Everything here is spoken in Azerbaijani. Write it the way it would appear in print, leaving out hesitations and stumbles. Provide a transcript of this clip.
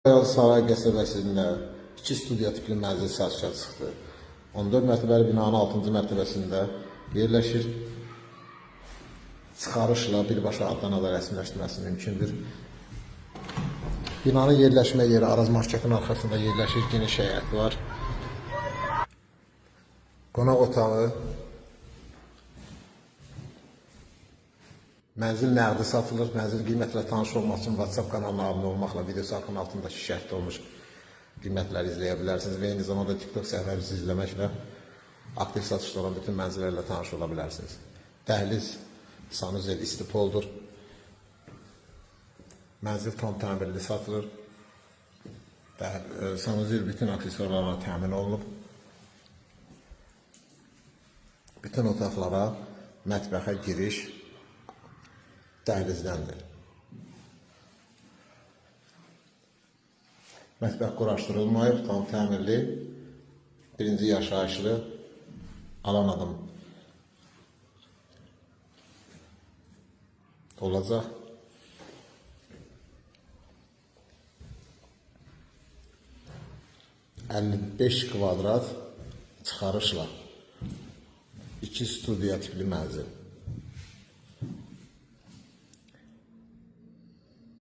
Saray qəsəbəsində 2 studiya tipli mənzil satışa çıxdı. 14 mərtəbəli binanın 6-cı mərtəbəsində yerləşir. Çıxarışla birbaşa adlanada rəsmiləşdirməsi mümkündür. Binanın yerləşmə yeri Araz marketin arxasında yerləşir. Geniş həyət var. Qonaq otağı. Mənzil nəqdi satılır. Mənzil qiymətlə tanış olmaq üçün WhatsApp kanalına abunə olmaqla video sayfasının altındakı şərhdə olmuş qiymətləri izləyə bilərsiniz və eyni zamanda TikTok səhifəmizi izləməklə aktiv satışda olan bütün mənzillərlə tanış ola bilərsiniz. Dəhliz sanuzel istipoldur. Mənzil tam təmirli satılır. Sanuzel bütün aksesuarlarla təmin olunub. Bütün otaqlara mətbəxə giriş dəhlizdəndir. Mətbəx quraşdırılmayıb, tam təmirli, birinci yaşayışlı alan adam olacaq. $55 kvadrat çıxarışla 2 studiya tipli mənzil.